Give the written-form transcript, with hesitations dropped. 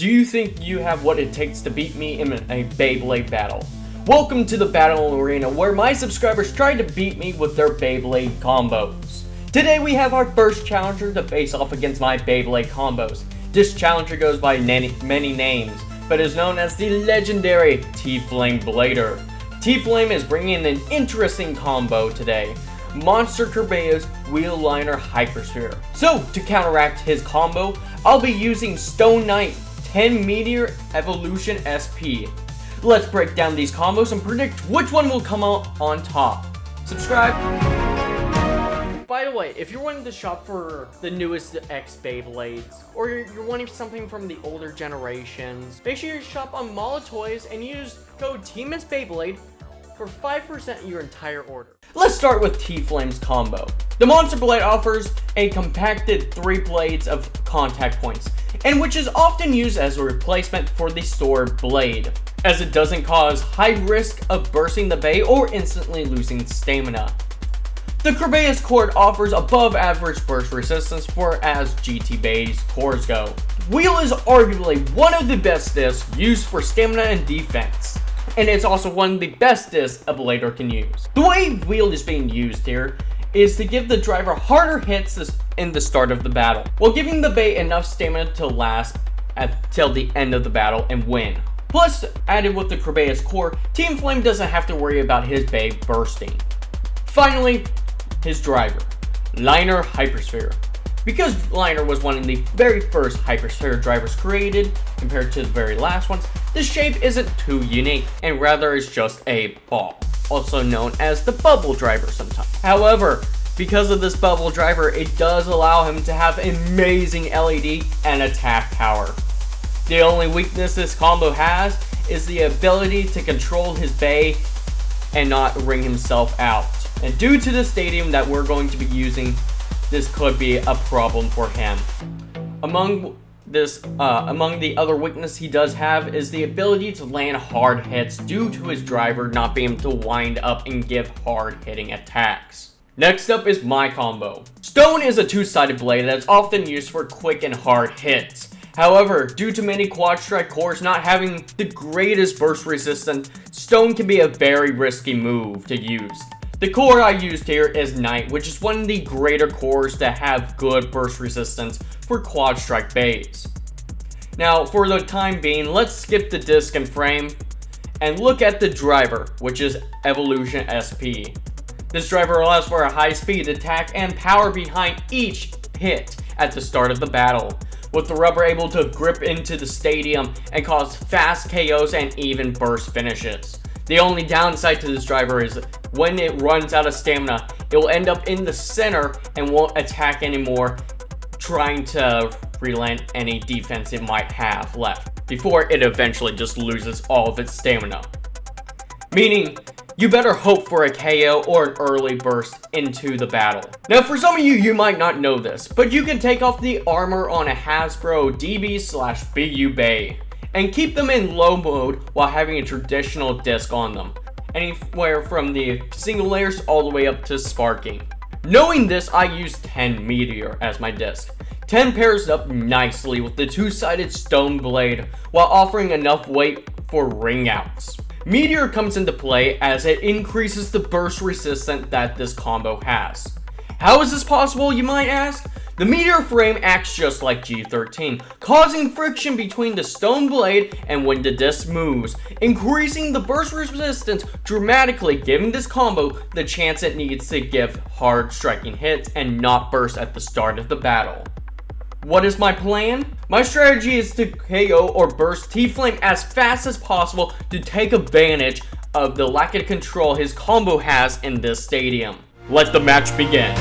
Do you think you have what it takes to beat me in a Beyblade battle? Welcome to the battle arena where my subscribers try to beat me with their Beyblade combos. Today we have our first challenger to face off against my Beyblade combos. This challenger goes by many names, but is known as the legendary TFLAMES. T-Flame is bringing an interesting combo today. Monster Kerbea's Wheel Liner Hypersphere. So, to counteract his combo, I'll be using Stone Knight 10 Meteor Evolution SP. Let's break down these combos and predict which one will come out on top. Subscribe. By the way, if you're wanting to shop for the newest X Beyblades, or you're wanting something from the older generations, make sure you shop on Mall of Toys and use code TMSBEYBLADE for 5% of your entire order. Let's start with T-Flame's combo. The Monster Blade offers a compacted 3 blades of contact points, and which is often used as a replacement for the sword blade, as it doesn't cause high risk of bursting the bay or instantly losing stamina. The Kerbea's cord offers above average burst resistance for as GT Beys cores go. Wheel is arguably one of the best discs used for stamina and defense, and it's also one of the best discs a blader can use. The way Wheel is being used here is to give the driver harder hits in the start of the battle, while giving the bay enough stamina to last till the end of the battle and win. Plus, added with the Kerbea's core, Team Flame doesn't have to worry about his bay bursting. Finally, his driver, Liner Hypersphere. Because Liner was one of the very first Hypersphere drivers created, compared to the very last ones, the shape isn't too unique, and rather is just a ball, also known as the bubble driver sometimes. However, because of this bubble driver, it does allow him to have amazing LED and attack power. The only weakness this combo has is the ability to control his bay and not ring himself out. And due to the stadium that we're going to be using, this could be a problem for him. Among the other weakness he does have is the ability to land hard hits due to his driver not being able to wind up and give hard hitting attacks. Next up is my combo. Stone is a two-sided blade that's often used for quick and hard hits. However, due to many quad strike cores not having the greatest burst resistance, Stone can be a very risky move to use. The core I used here is Knight, which is one of the greater cores that have good burst resistance for quad strike bays. Now, for the time being, let's skip the disc and frame and look at the driver, which is Evolution SP. This driver allows for a high speed attack and power behind each hit at the start of the battle, with the rubber able to grip into the stadium and cause fast KOs and even burst finishes. The only downside to this driver is when it runs out of stamina, it will end up in the center and won't attack anymore, trying to relent any defense it might have left before it eventually just loses all of its stamina. Meaning, you better hope for a KO or an early burst into the battle. Now, for some of you might not know this, but you can take off the armor on a Hasbro DB/BU Bay and keep them in low mode while having a traditional disc on them, anywhere from the single layers all the way up to sparking. Knowing this, I use 10 Meteor as my disc. 10 pairs up nicely with the two-sided stone blade while offering enough weight for ring outs. Meteor comes into play as it increases the burst resistance that this combo has. How is this possible, you might ask? The Meteor frame acts just like G13, causing friction between the stone blade and when the disc moves, increasing the burst resistance dramatically, giving this combo the chance it needs to give hard striking hits and not burst at the start of the battle. What is my plan? My strategy is to KO or burst T-Flame as fast as possible to take advantage of the lack of control his combo has in this stadium. Let the match begin.